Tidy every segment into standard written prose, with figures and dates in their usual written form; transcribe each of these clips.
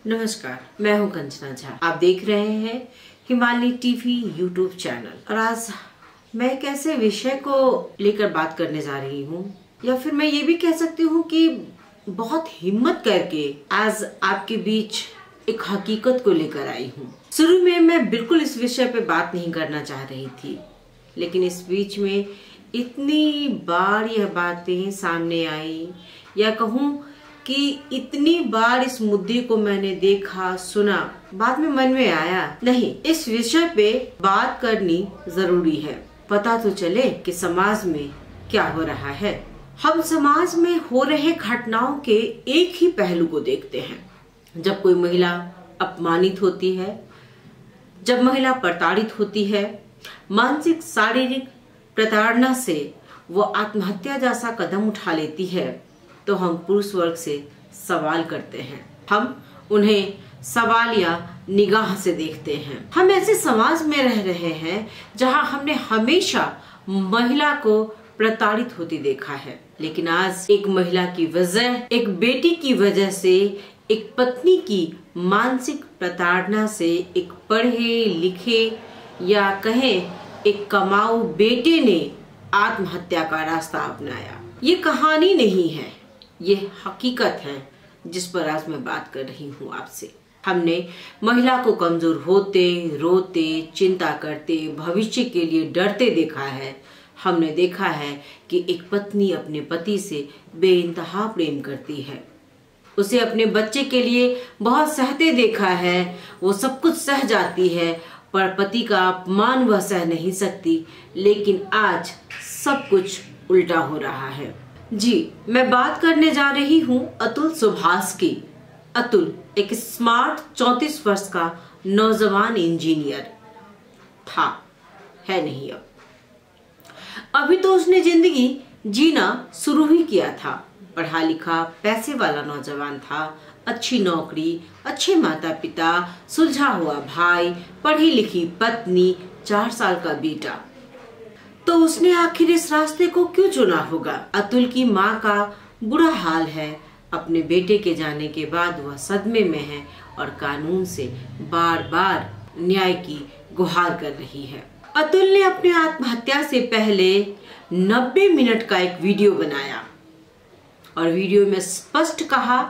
नमस्कार, मैं हूं कंचना झा। आप देख रहे हैं हिमालय टीवी यूट्यूब चैनल। और आज मैं एक ऐसे विषय को लेकर बात करने जा रही हूं, या फिर मैं ये भी कह सकती हूं कि बहुत हिम्मत करके आज आपके बीच एक हकीकत को लेकर आई हूं। शुरू में मैं बिल्कुल इस विषय पे बात नहीं करना चाह रही थी, लेकिन इस बीच में इतनी बार यह बातें सामने आई, या कहूँ कि इतनी बार इस मुद्दे को मैंने देखा, सुना, बाद में मन में आया नहीं, इस विषय पे बात करनी जरूरी है। पता तो चले कि समाज में क्या हो रहा है। हम समाज में हो रहे घटनाओं के एक ही पहलू को देखते हैं। जब कोई महिला अपमानित होती है, जब महिला प्रताड़ित होती है, मानसिक शारीरिक प्रताड़ना से वो आत्महत्या जैसा कदम उठा लेती है, तो हम पुरुष वर्ग से सवाल करते हैं। हम उन्हें सवाल या निगाह से देखते हैं। हम ऐसे समाज में रह रहे हैं जहां हमने हमेशा महिला को प्रताड़ित होती देखा है, लेकिन आज एक महिला की वजह, एक बेटी की वजह से, एक पत्नी की मानसिक प्रताड़ना से एक पढ़े लिखे या कहें एक कमाऊ बेटे ने आत्महत्या का रास्ता अपनाया। ये कहानी नहीं है, ये हकीकत है जिस पर आज मैं बात कर रही हूँ आपसे। हमने महिला को कमजोर होते, रोते, चिंता करते, भविष्य के लिए डरते देखा है। हमने देखा है कि एक पत्नी अपने पति से बेइंतहा प्रेम करती है, उसे अपने बच्चे के लिए बहुत सहते देखा है। वो सब कुछ सह जाती है, पर पति का अपमान वह सह नहीं सकती। लेकिन आज सब कुछ उल्टा हो रहा है। जी, मैं बात करने जा रही हूँ अतुल सुभाष की। अतुल एक स्मार्ट 34 वर्ष का नौजवान इंजीनियर था, है नहीं अब। अभी तो उसने जिंदगी जीना शुरू ही किया था। पढ़ा लिखा पैसे वाला नौजवान था, अच्छी नौकरी, अच्छे माता पिता, सुलझा हुआ भाई, पढ़ी लिखी पत्नी, 4 साल का बेटा। तो उसने आखिर इस रास्ते को क्यों चुना होगा? अतुल की माँ का बुरा हाल है। अपने बेटे के जाने के बाद वह सदमे में है और कानून से बार बार न्याय की गुहार कर रही है। अतुल ने अपनी आत्महत्या से पहले 90 मिनट का एक वीडियो बनाया और वीडियो में स्पष्ट कहा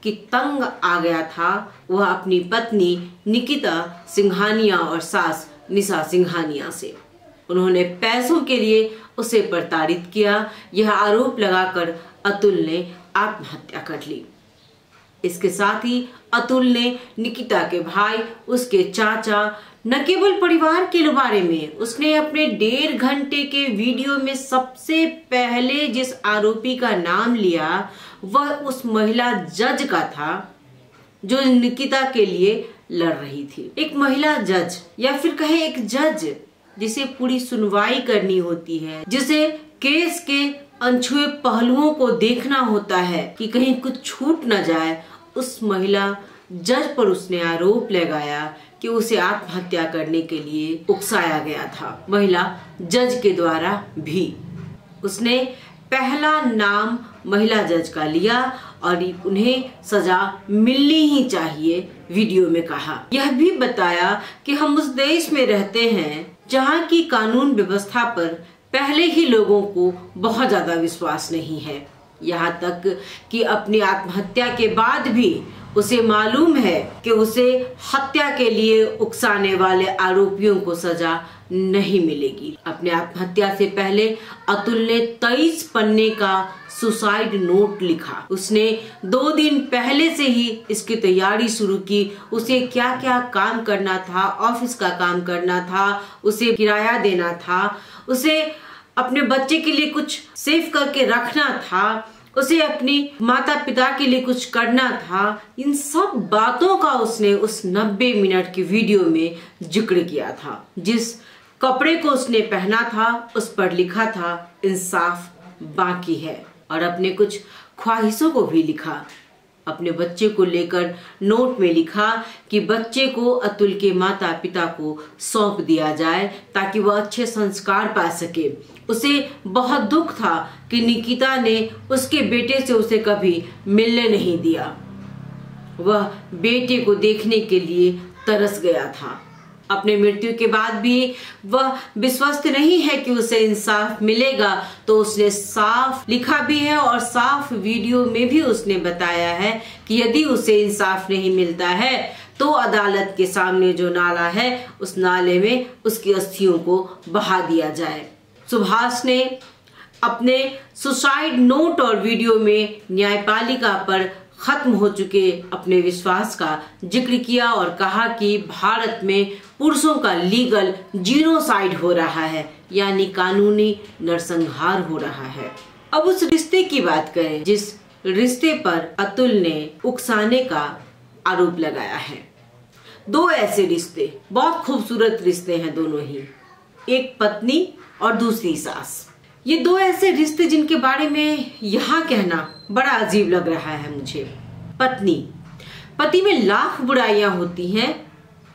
कि तंग आ गया था वह अपनी पत्नी निकिता सिंघानिया और सास निशा सिंघानिया से। उन्होंने पैसों के लिए उसे प्रताड़ित किया। यह आरोप लगाकर अतुल ने आत्महत्या कर ली। इसके साथ ही अतुल ने निकिता के भाई, उसके चाचा, न केवल परिवार के बारे में, उसने अपने 1.5 घंटे के वीडियो में सबसे पहले जिस आरोपी का नाम लिया वह उस महिला जज का था जो निकिता के लिए लड़ रही थी। एक महिला जज, या फिर कहे एक जज जिसे पूरी सुनवाई करनी होती है, जिसे केस के अनछुए पहलुओं को देखना होता है कि कहीं कुछ छूट न जाए, उस महिला जज पर उसने आरोप लगाया कि उसे आत्महत्या करने के लिए उकसाया गया था। महिला जज के द्वारा भी उसने पहला नाम महिला जज का लिया और उन्हें सजा मिलनी ही चाहिए, वीडियो में कहा। यह भी बताया कि हम उस देश में रहते हैं जहां की कानून व्यवस्था पर पहले ही लोगों को बहुत ज्यादा विश्वास नहीं है। यहाँ तक कि अपनी आत्महत्या के बाद भी उसे मालूम है कि उसे हत्या के लिए उकसाने वाले आरोपियों को सजा नहीं मिलेगी। अपने आत्महत्या से पहले अतुल ने 23 पन्ने का सुसाइड नोट लिखा। उसने 2 दिन पहले से ही इसकी तैयारी शुरू की। उसे क्या क्या काम करना था, ऑफिस का काम करना था, उसे किराया देना था, उसे अपने बच्चे के लिए कुछ सेव करके रखना था, उसे अपनी माता पिता के लिए कुछ करना था। इन सब बातों का उसने उस 90 मिनट की वीडियो में जिक्र किया था। जिस कपड़े को उसने पहना था उस पर लिखा था इंसाफ बाकी है, और अपने कुछ ख्वाहिशों को भी लिखा। अपने बच्चे को लेकर नोट में लिखा कि बच्चे को अतुल के माता पिता को सौंप दिया जाए ताकि वह अच्छे संस्कार पा सके। उसे बहुत दुख था कि निकिता ने उसके बेटे से उसे कभी मिलने नहीं दिया। वह बेटे को देखने के लिए तरस गया था। अपने मृत्यु के बाद भी वह विश्वस्त नहीं है कि उसे इंसाफ मिलेगा, तो उसने साफ लिखा भी है और साफ वीडियो में भी उसने बताया है कि यदि उसे इंसाफ नहीं मिलता है तो अदालत के सामने जो नाला है उस नाले में उसकी अस्थियों को बहा दिया जाए। सुभाष ने अपने सुसाइड नोट और वीडियो में न्यायपालिका पर खत्म हो चुके अपने विश्वास का जिक्र किया और कहा कि भारत में पुरुषों का लीगल जीनोसाइड हो रहा है, यानी कानूनी नरसंहार हो रहा है। अब उस रिश्ते की बात करें जिस रिश्ते पर अतुल ने उकसाने का आरोप लगाया है। दो ऐसे रिश्ते, बहुत खूबसूरत रिश्ते हैं दोनों ही, एक पत्नी और दूसरी सास। ये दो ऐसे रिश्ते जिनके बारे में यहाँ कहना बड़ा अजीब लग रहा है मुझे। पति में लाख बुराइयां होती हैं,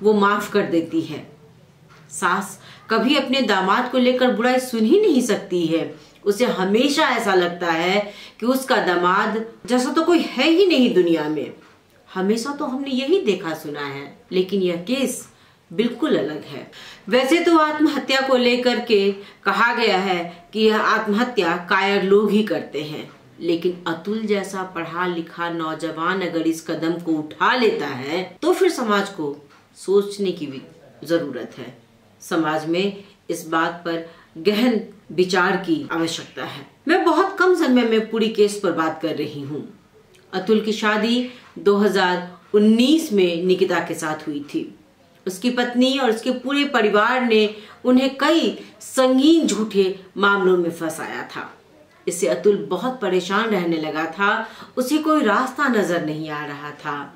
वो माफ कर देती है। सास कभी अपने दामाद को लेकर बुराई सुन ही नहीं सकती है। उसे हमेशा ऐसा लगता है कि उसका दामाद जैसा तो कोई है ही नहीं दुनिया में। हमेशा तो हमने यही देखा सुना है, लेकिन यह केस बिल्कुल अलग है। वैसे तो आत्महत्या को लेकर के कहा गया है कि यह आत्महत्या कायर लोग ही करते हैं, लेकिन अतुल जैसा पढ़ा लिखा नौजवान अगर इस कदम को उठा लेता है तो फिर समाज को सोचने की भी जरूरत है। समाज में इस बात पर गहन विचार की आवश्यकता है। मैं बहुत कम समय में पूरी केस पर बात कर रही हूँ। अतुल की शादी 2019 में निकिता के साथ हुई थी। उसकी पत्नी और उसके पूरे परिवार ने उन्हें कई संगीन झूठे मामलों में फंसाया था। इससे अतुल बहुत परेशान रहने लगा था। उसे कोई रास्ता नजर नहीं आ रहा था।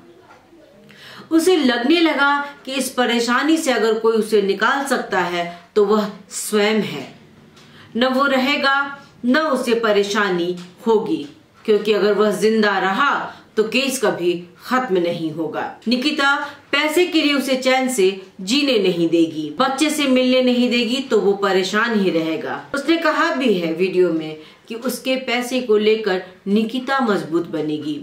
उसे लगने लगा कि इस परेशानी से अगर कोई उसे निकाल सकता है तो वह स्वयं है। न वो रहेगा न उसे परेशानी होगी, क्योंकि अगर वह जिंदा रहा तो केस कभी खत्म नहीं होगा। निकिता पैसे के लिए उसे चैन से जीने नहीं देगी, बच्चे से मिलने नहीं देगी, तो वो परेशान ही रहेगा। उसने कहा भी है वीडियो में कि उसके पैसे को लेकर निकिता मजबूत बनेगी।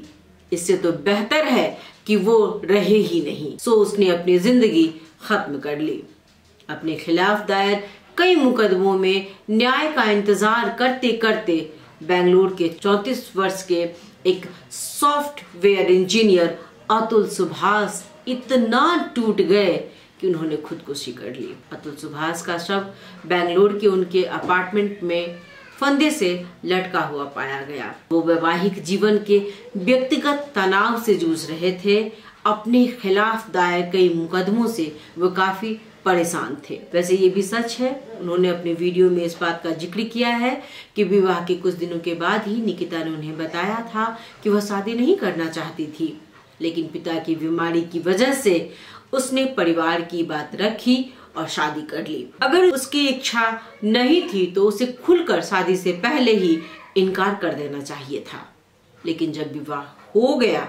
इससे तो बेहतर है कि वो रहे ही नहीं। सो उसने अपनी जिंदगी खत्म कर ली। अपने खिलाफ दायर कई मुकदमों में न्याय का इंतजार करते करते बेंगलुरु के 34 वर्ष के एक सॉफ्टवेयर इंजीनियर अतुल सुभाष इतना टूट गए कि उन्होंने खुदकुशी कर ली। अतुल सुभाष का शव बेंगलुरु के उनके अपार्टमेंट में फंदे से लटका हुआ पाया गया। वो वैवाहिक जीवन के व्यक्तिगत तनाव से जूझ रहे थे। अपने खिलाफ दायर कई मुकदमों से वो काफी परेशान थे। वैसे ये भी सच है, उन्होंने अपने वीडियो में इस बात का जिक्र किया है कि विवाह के कुछ दिनों के बाद ही निकिता ने उन्हें बताया था कि वह शादी नहीं करना चाहती थी, लेकिन पिता की बीमारी की वजह से उसने परिवार की बात रखी और शादी कर ली। अगर उसकी इच्छा नहीं थी तो उसे खुलकर शादी से पहले ही इनकार कर देना चाहिए था, लेकिन जब विवाह हो गया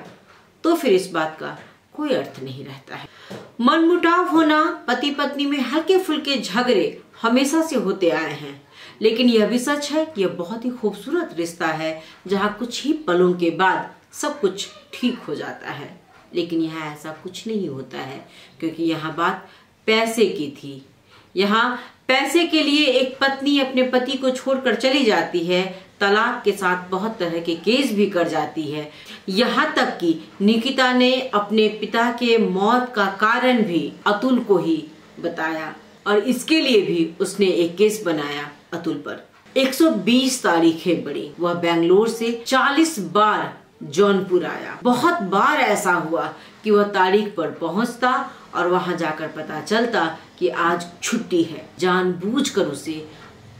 तो फिर इस बात का कोई अर्थ नहीं रहता है। मनमुटाव होना, पति पत्नी में हल्के फुल्के झगड़े हमेशा से होते आए हैं, लेकिन यह भी सच है कि यह बहुत ही खूबसूरत रिश्ता है जहाँ कुछ ही पलों के बाद सब कुछ ठीक हो जाता है। लेकिन यहाँ ऐसा कुछ नहीं होता है, क्योंकि यहाँ बात पैसे की थी। यहाँ पैसे के लिए एक पत्नी अपने पति को छोड़कर चली जाती है, तलाक के साथ बहुत तरह के केस भी कर जाती है। यहाँ तक कि निकिता ने अपने पिता के मौत का कारण भी अतुल को ही बताया और इसके लिए भी उसने एक केस बनाया अतुल पर। 120 तारीखें बढ़ी। वह बेंगलोर से 40 बार जौनपुर आया। बहुत बार ऐसा हुआ कि वह तारीख पर पहुंचता और वहां जाकर पता चलता कि आज छुट्टी है। जानबूझकर उसे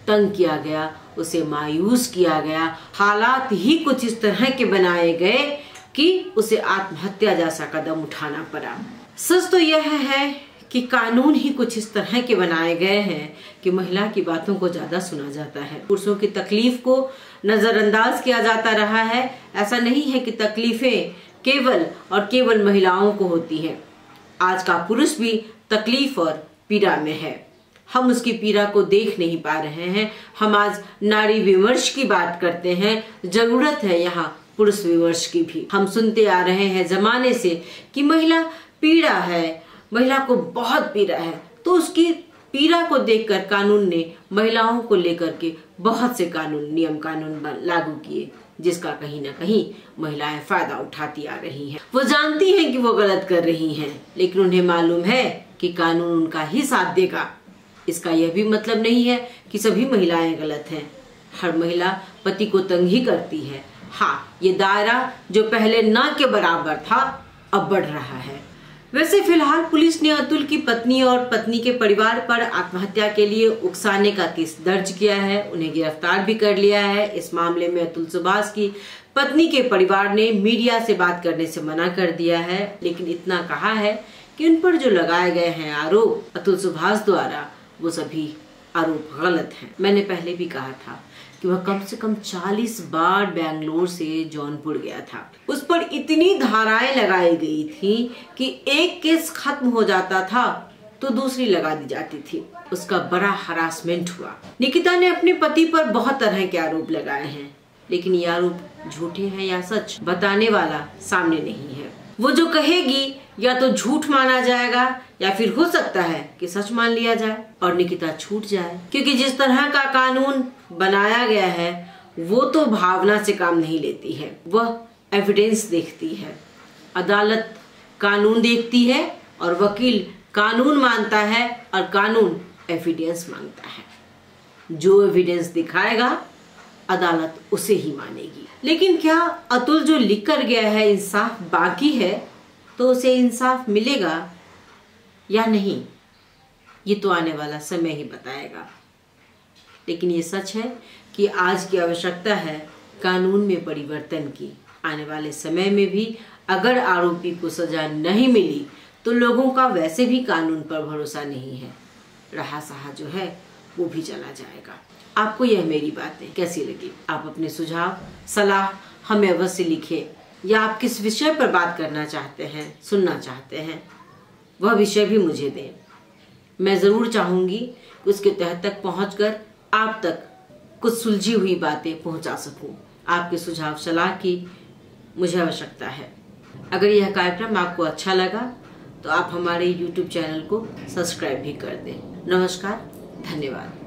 तंग किया गया, उसे मायूस किया गया। हालात ही कुछ इस तरह के बनाए गए कि उसे आत्महत्या जैसा कदम उठाना पड़ा। सच तो यह है कि कानून ही कुछ इस तरह के बनाए गए हैं कि महिला की बातों को ज्यादा सुना जाता है। पुरुषों की तकलीफ को नजरअंदाज किया जाता रहा है। ऐसा नहीं है कि तकलीफें केवल और केवल महिलाओं को होती हैं। आज का पुरुष भी तकलीफ और पीड़ा में है। हम उसकी पीड़ा को देख नहीं पा रहे हैं। हम आज नारी विमर्श की बात करते हैं। जरूरत है यहाँ पुरुष विमर्श की भी। हम सुनते आ रहे हैं जमाने से कि महिला पीड़ा है, महिला को बहुत पीड़ा है, तो उसकी पीड़ा को देखकर कानून ने महिलाओं को लेकर के बहुत से नियम कानून लागू किए, जिसका कहीं ना कहीं महिलाएं फायदा उठाती आ रही हैं। वो जानती हैं कि वो गलत कर रही हैं, लेकिन उन्हें मालूम है कि कानून उनका ही साथ देगा। इसका यह भी मतलब नहीं है कि सभी महिलाएं गलत हैं। हर महिला पति को तंग ही करती है। हाँ, ये दायरा जो पहले ना के बराबर था अब बढ़ रहा है। वैसे फिलहाल पुलिस ने अतुल की पत्नी और पत्नी के परिवार पर आत्महत्या के लिए उकसाने का केस दर्ज किया है, उन्हें गिरफ्तार भी कर लिया है। इस मामले में अतुल सुभाष की पत्नी के परिवार ने मीडिया से बात करने से मना कर दिया है, लेकिन इतना कहा है कि उन पर जो लगाए गए हैं आरोप अतुल सुभाष द्वारा, वो सभी आरोप गलत हैं। मैंने पहले भी कहा था कि वह कम से कम 40 बार बेंगलोर से जौनपुर गया था। उस पर इतनी धाराएं लगाई गई थी कि एक केस खत्म हो जाता था तो दूसरी लगा दी जाती थी। उसका बड़ा हरासमेंट हुआ। निकिता ने अपने पति पर बहुत तरह के आरोप लगाए हैं, लेकिन ये आरोप झूठे हैं या सच बताने वाला सामने नहीं है। वो जो कहेगी या तो झूठ माना जाएगा या फिर हो सकता है कि सच मान लिया जाए और निकिता छूट जाए, क्योंकि जिस तरह का कानून बनाया गया है वो तो भावना से काम नहीं लेती है, वह एविडेंस देखती है। अदालत कानून देखती है और वकील कानून मानता है और कानून एविडेंस मांगता है। जो एविडेंस दिखाएगा अदालत उसे ही मानेगी। लेकिन क्या अतुल जो लिख कर गया है इंसाफ बाकी है, तो उसे इंसाफ मिलेगा या नहीं, ये तो आने वाला समय ही बताएगा। लेकिन ये सच है कि आज की आवश्यकता है कानून में परिवर्तन की। आने वाले समय में भी अगर आरोपी को सजा नहीं मिली तो लोगों का वैसे भी कानून पर भरोसा नहीं है, रहा सहा जो है वो भी चला जाएगा। आपको यह मेरी बातें कैसी लगी? आप अपने सुझाव सलाह हमें अवश्य लिखें, या आप किस विषय पर बात करना चाहते हैं, सुनना चाहते हैं, वह विषय भी मुझे दें। मैं ज़रूर चाहूँगी कि उसके तह तक पहुँचकर आप तक कुछ सुलझी हुई बातें पहुँचा सकूँ। आपके सुझाव सलाह की मुझे आवश्यकता है। अगर यह कार्यक्रम आपको अच्छा लगा तो आप हमारे YouTube चैनल को सब्सक्राइब भी कर दें। नमस्कार, धन्यवाद।